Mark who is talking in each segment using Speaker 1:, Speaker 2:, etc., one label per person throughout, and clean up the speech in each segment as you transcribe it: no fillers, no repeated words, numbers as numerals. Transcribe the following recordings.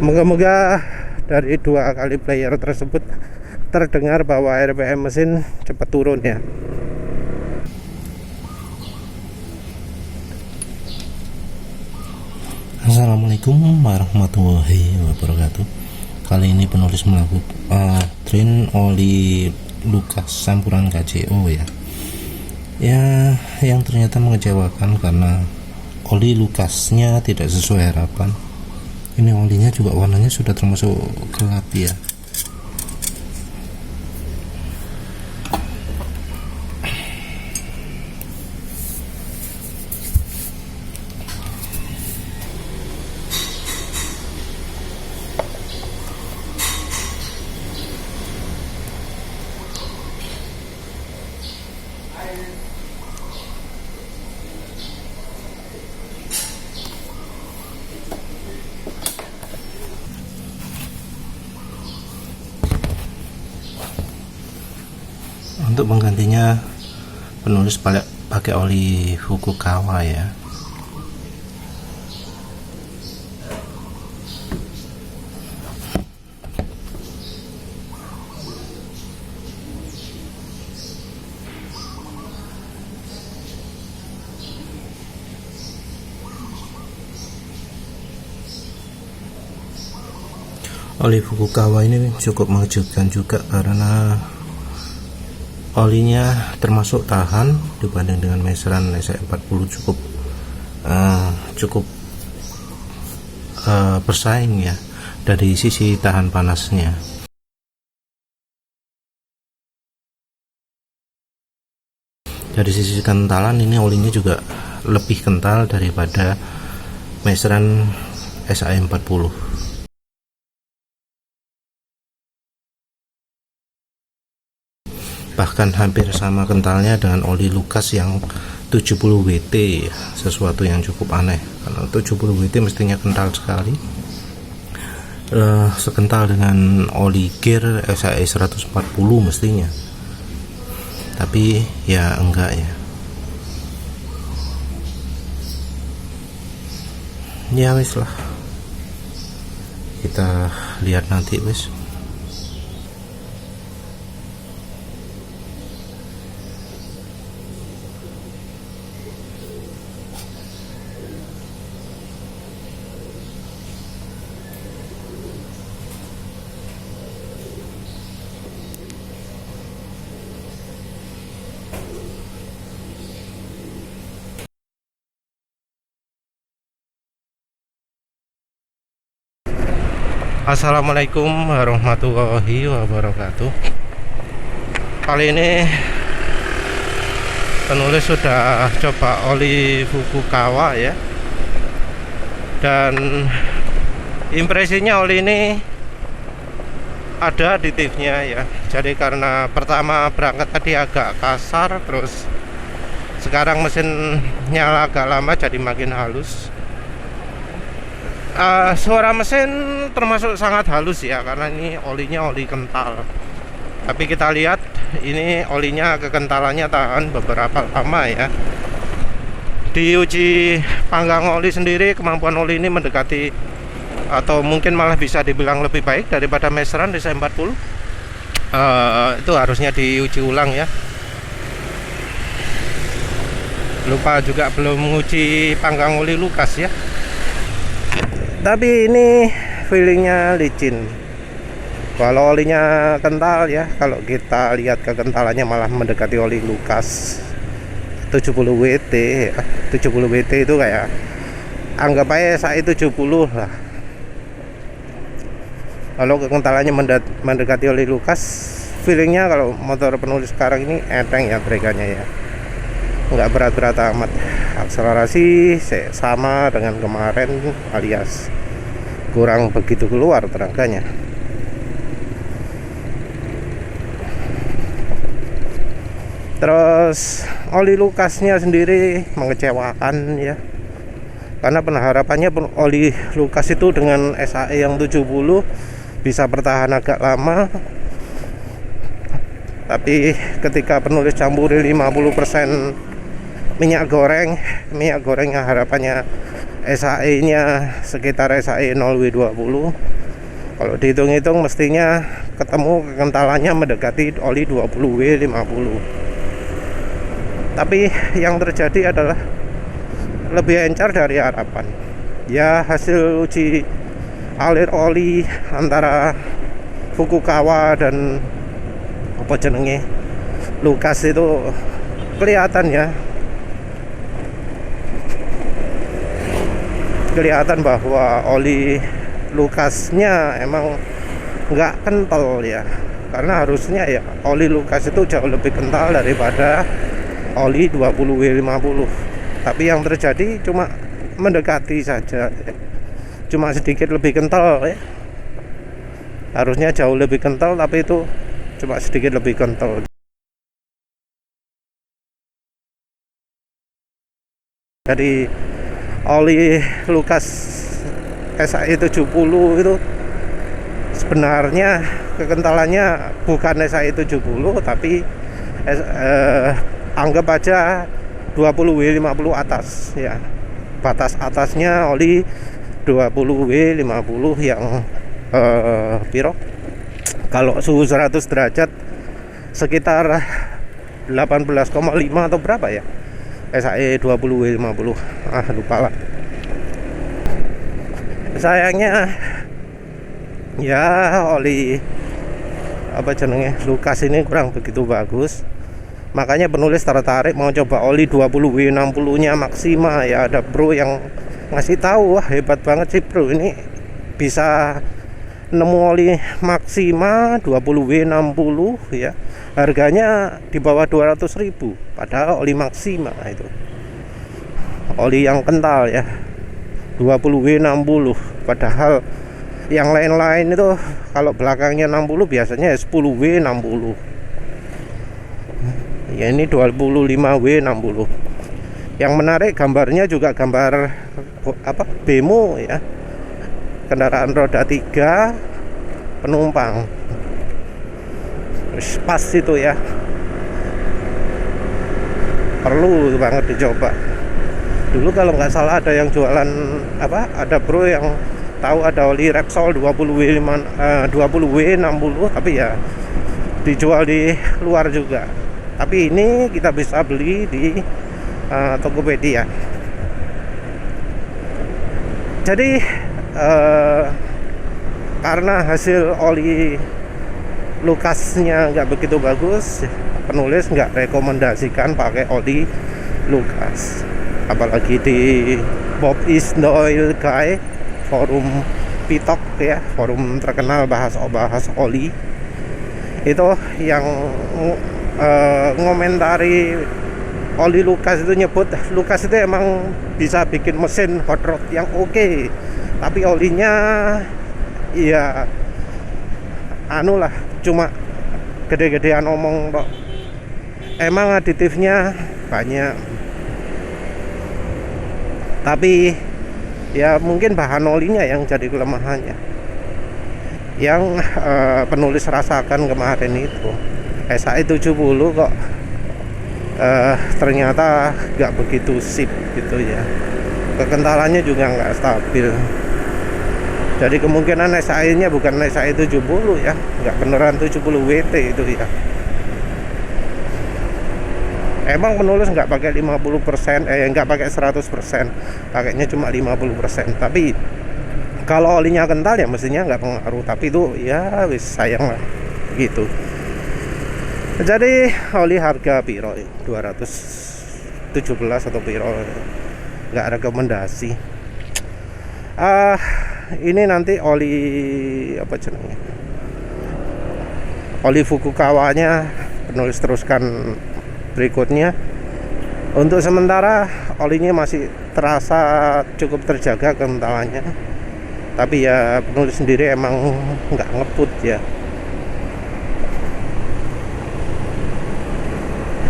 Speaker 1: Moga-moga dari 2 kali player tersebut terdengar bahwa RPM mesin cepat turun ya.
Speaker 2: Assalamualaikum warahmatullahi wabarakatuh. Kali ini penulis melakukan drain oli Lucas campuran KCO ya. Yang ternyata mengecewakan karena oli Lucasnya tidak sesuai harapan. Ini olinya juga warnanya sudah termasuk gelap ya. Untuk penggantinya penulis pakai oli Fukuoka ya. Oli Fukuoka ini cukup mengejutkan juga karena olinya termasuk tahan dibanding dengan meseran SE40 cukup bersaing ya dari sisi tahan panasnya. Dari sisi kentalan ini olinya juga lebih kental daripada meseran SE40. Bahkan hampir sama kentalnya dengan oli Lucas yang 70 WT, sesuatu yang cukup aneh karena 70 WT mestinya kental sekali, sekental dengan oli gear SAE 140 mestinya, tapi ya enggak ya wis lah, kita lihat nanti wis.
Speaker 1: Assalamualaikum warahmatullahi wabarakatuh. Kali ini penulis sudah coba oli Fukuoka ya, dan impresinya oli ini ada aditifnya ya. Jadi karena pertama berangkat tadi agak kasar, terus sekarang mesin nyala agak lama jadi makin halus. Suara mesin termasuk sangat halus ya, karena ini olinya oli kental. Tapi kita lihat ini olinya kekentalannya tahan beberapa lama ya. Di uji panggang oli sendiri, kemampuan oli ini mendekati atau mungkin malah bisa dibilang lebih baik daripada meseran di SE40. Itu harusnya diuji ulang ya. Lupa juga belum menguji panggang oli Lucas ya. Tapi ini feelingnya licin. Kalau olinya kental ya, kalau kita lihat kekentalannya malah mendekati oli Lucas 70 WT ya. 70 WT itu kayak anggap aja SAE 70 lah. Kalau kekentalannya mendekati oli Lucas, feelingnya kalau motor penulis sekarang ini enteng ya terekannya ya, nggak berat-berat amat. Akselerasi sama dengan kemarin alias kurang begitu keluar tenaganya. Terus oli Lucasnya sendiri mengecewakan ya, karena pengharapannya oli Lucas itu dengan SAE yang 70 bisa bertahan agak lama, tapi ketika penulis campuri 50% minyak gorengnya harapannya SAE nya sekitar SAE 0W20, Kalau dihitung-hitung mestinya ketemu kekentalannya mendekati oli 20W50. Tapi yang terjadi adalah lebih encer dari harapan. Ya, hasil uji alir oli antara Fukukawa dan apa jenenge Lucas itu kelihatan bahwa oli Lucasnya emang nggak kental ya, karena harusnya ya oli Lucas itu jauh lebih kental daripada oli 20W50. Tapi yang terjadi cuma mendekati saja, cuma sedikit lebih kental ya. Harusnya jauh lebih kental, tapi itu cuma sedikit lebih kental. Jadi oli Lucas SAE 70 itu sebenarnya kekentalannya bukan SAE 70, tapi anggap aja 20W50 atas ya. Batas atasnya oli 20W50 yang piro? Kalau suhu 100 derajat sekitar 18,5 atau berapa ya? SAE 20W50. Lupa lah. Sayangnya ya oli apa jenenge Lucas ini kurang begitu bagus. Makanya penulis tertarik mau coba oli 20W60 nya Maxima ya. Ada bro yang ngasih tahu, wah hebat banget sih bro, ini bisa nemu oli Maxima 20W60 ya. Harganya di bawah 200.000, padahal oli Maxima itu oli yang kental ya, 20W60. Padahal yang lain-lain itu kalau belakangnya 60 biasanya 10W60 ya, ini 25W60. Yang menarik gambarnya juga gambar apa, bemo ya, kendaraan roda 3 penumpang. Pas itu ya, perlu banget dicoba. Dulu kalau nggak salah ada yang jualan apa, ada bro yang tahu ada oli Repsol 20W60 tapi ya dijual di luar juga. Tapi ini kita bisa beli di Tokopedia. Jadi karena hasil oli Lucasnya nggak begitu bagus, penulis nggak rekomendasikan pakai oli Lucas. Apalagi di Bob is the Oil Guy, forum Pitok ya, forum terkenal bahas oli, itu yang ngomentari oli Lucas itu nyebut Lucas itu emang bisa bikin mesin hot rod yang oke, tapi olinya ya lah, cuma gede-gedean omong kok. Emang aditifnya banyak, tapi ya mungkin bahan olinya yang jadi kelemahannya. Yang penulis rasakan kemarin itu SAE 70 kok ternyata nggak begitu sip gitu ya, kekentalannya juga nggak stabil. Jadi kemungkinan SAE nya bukan SAE 70 ya, nggak beneran 70 WT itu ya. Emang penulis nggak pakai 50%, nggak pakai 100%, pakainya cuma 50%. Tapi kalau olinya kental ya mestinya nggak pengaruh. Tapi itu ya wis sayang lah gitu. Jadi oli harga piro 217 atau piro, nggak rekomendasi. Ini nanti oli apa jenenge, oli Fukukawa-nya penulis teruskan berikutnya. Untuk sementara olinya masih terasa cukup terjaga kentalannya, tapi ya penulis sendiri emang nggak ngebut ya.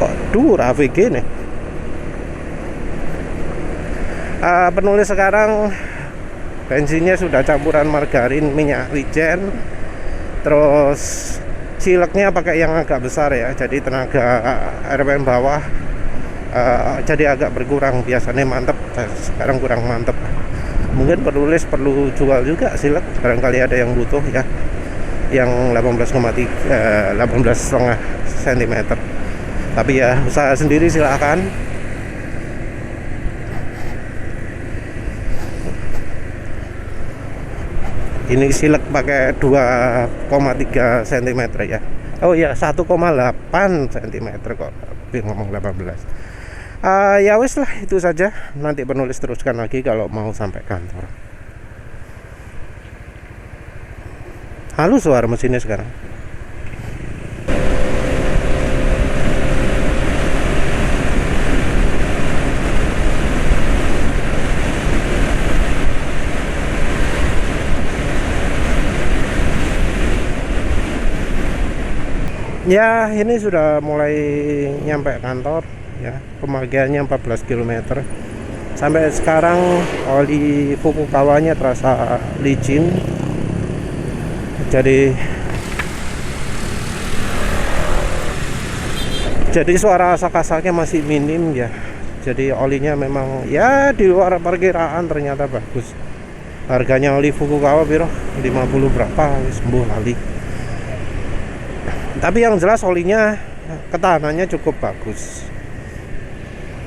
Speaker 1: Kok Dura AVG nih. Penulis sekarang bensinnya sudah campuran margarin, minyak wijen, terus cileknya pakai yang agak besar ya, jadi tenaga RPM bawah jadi agak berkurang. Biasanya mantep, sekarang kurang mantep. Mungkin penulis perlu jual juga silek, barangkali ada yang butuh ya, yang 18,5 cm. Tapi ya usaha sendiri silakan. Ini silek pakai 2,3 cm ya. Oh ya, 1,8 cm kok. Ngomong 18. Ya wis lah, itu saja. Nanti penulis teruskan lagi kalau mau sampai kantor. Halus suara mesinnya sekarang. Ya, ini sudah mulai nyampe kantor ya. Pemakaiannya 14 km. Sampai sekarang oli Fukukawanya terasa licin. Jadi suara asak-asaknya masih minim ya. Jadi olinya memang ya di luar perkiraan, ternyata bagus. Harganya oli Fukukawa biro 50 berapa, sembuh lali. Tapi yang jelas olinya ketahanannya cukup bagus.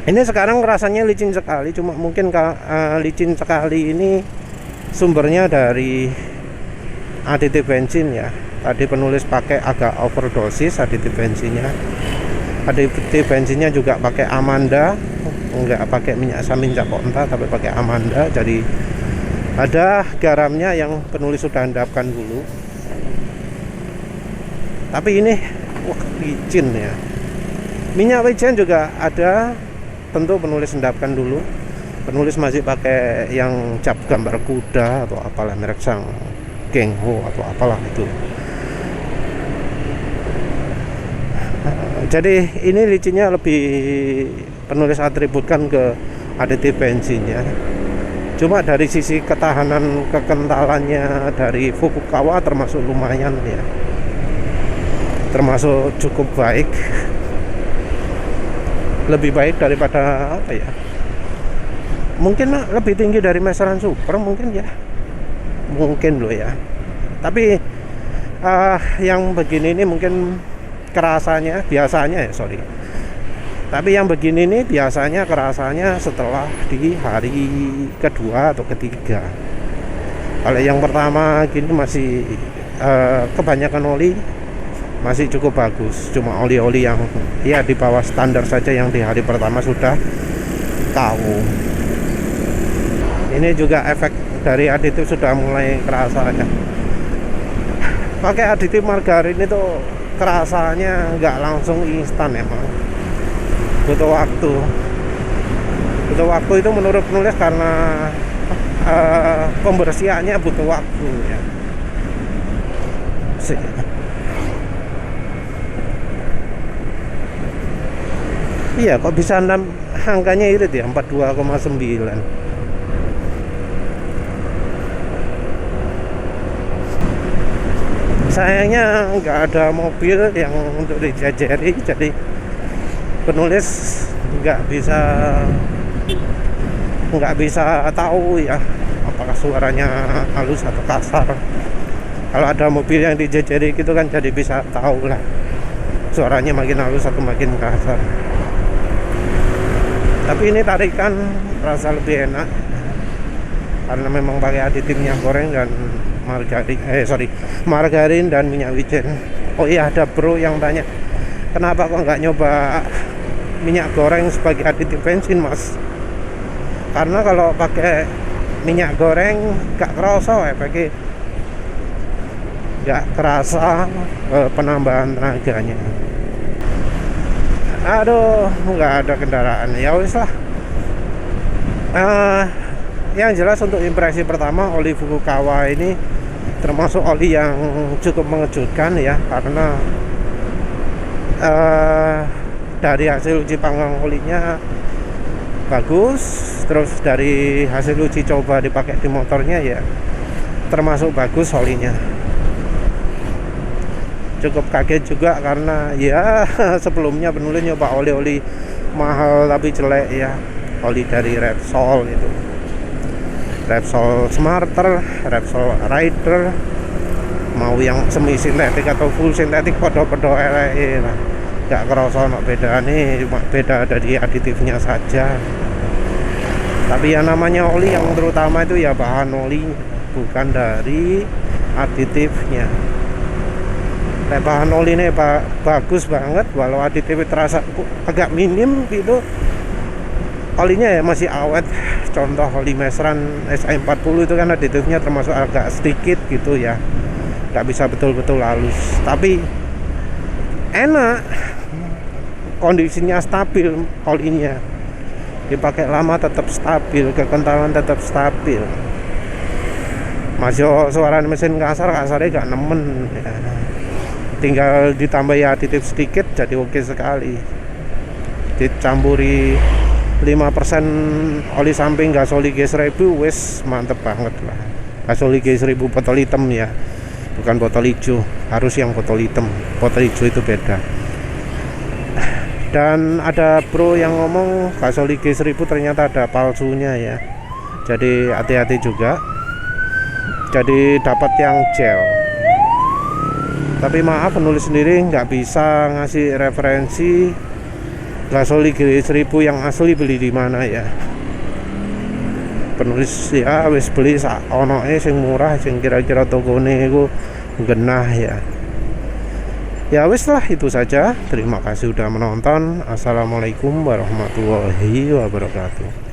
Speaker 1: Ini sekarang rasanya licin sekali, cuma mungkin licin sekali ini sumbernya dari aditif bensin ya. Tadi penulis pakai agak overdosis aditif bensinnya. Aditif bensinnya juga pakai Amanda, enggak pakai minyak samin Caponta tapi pakai Amanda. Jadi ada garamnya yang penulis sudah endapkan dulu. Tapi ini wah, licin ya. Minyak wijen juga ada, tentu penulis endapkan dulu. Penulis masih pakai yang cap gambar kuda atau apalah, merek Sang Gengho atau apalah itu. Jadi ini licinnya lebih penulis atributkan ke aditif bensinnya. Cuma dari sisi ketahanan kekentalannya dari Fukukawa termasuk lumayan ya. Termasuk cukup baik, lebih baik daripada apa ya, mungkin lebih tinggi dari Mesaran Super mungkin ya, mungkin loh ya. Tapi yang begini ini mungkin kerasanya biasanya ya, sorry, tapi yang begini ini biasanya kerasanya setelah di hari kedua atau ketiga. Kalau yang pertama gini masih kebanyakan oli masih cukup bagus, cuma oli-oli yang ya di bawah standar saja yang di hari pertama sudah tahu. Ini juga efek dari aditif sudah mulai kerasa ya. Pakai aditif margarin itu kerasanya nggak langsung instan emang, butuh waktu. Butuh waktu itu menurut penulis karena pembersihannya butuh waktu ya. Iya, kok bisa angkanya irit ya, 42,9. Sayangnya nggak ada mobil yang untuk dijajari, jadi penulis nggak bisa tahu ya apakah suaranya halus atau kasar. Kalau ada mobil yang dijajari gitu kan jadi bisa tahu lah suaranya makin halus atau makin kasar. Tapi ini tarikan rasa lebih enak karena memang pakai aditif minyak goreng dan margarin dan minyak wijen. Oh iya, ada bro yang tanya, kenapa kok nggak nyoba minyak goreng sebagai aditif bensin mas? Karena kalau pakai minyak goreng nggak kerasa efeknya, nggak kerasa penambahan tenaganya. Aduh, nggak ada kendaraan, ya wis lah. Yang jelas untuk impresi pertama, oli Fukukawa ini termasuk oli yang cukup mengejutkan ya, karena dari hasil uji panggang olinya bagus, terus dari hasil uji coba dipakai di motornya ya termasuk bagus olinya. Cukup kaget juga karena ya sebelumnya penulis nyoba oli-oli mahal tapi jelek ya, oli dari Repsol itu. Repsol Smarter, Repsol Rider, mau yang semi sintetik atau full sintetik podo-podo eleke lah. Gak kerasa no bedane, cuma beda dari aditifnya saja. Tapi yang namanya oli yang terutama itu ya bahan oli, bukan dari aditifnya. Bahan oli ini bagus banget, walau aditifnya terasa agak minim gitu. Olinya ya masih awet. Contoh oli Mesran SI40 itu kan aditifnya termasuk agak sedikit gitu ya, nggak bisa betul-betul halus, tapi enak, kondisinya stabil, olinya dipakai lama tetap stabil, kekentalan tetap stabil. Masuk suara mesin kasarnya gak nemen ya. Tinggal ditambah ya aditif sedikit jadi oke sekali. Dicampuri 5% oli samping Gasoli G1000 wes mantep banget lah. Gasoli G1000 botol hitam ya, bukan botol hijau, harus yang botol hitam, botol hijau itu beda. Dan ada bro yang ngomong Gasoli G1000 ternyata ada palsunya ya, jadi hati-hati juga. Jadi dapat yang gel, tapi maaf penulis sendiri nggak bisa ngasih referensi Gasoli G1000 yang asli beli di mana ya. Penulis ya wis beli onoe sing murah, sing kira-kira tokone iku genah ya. Ya wis lah, itu saja. Terima kasih sudah menonton. Assalamualaikum warahmatullahi wabarakatuh.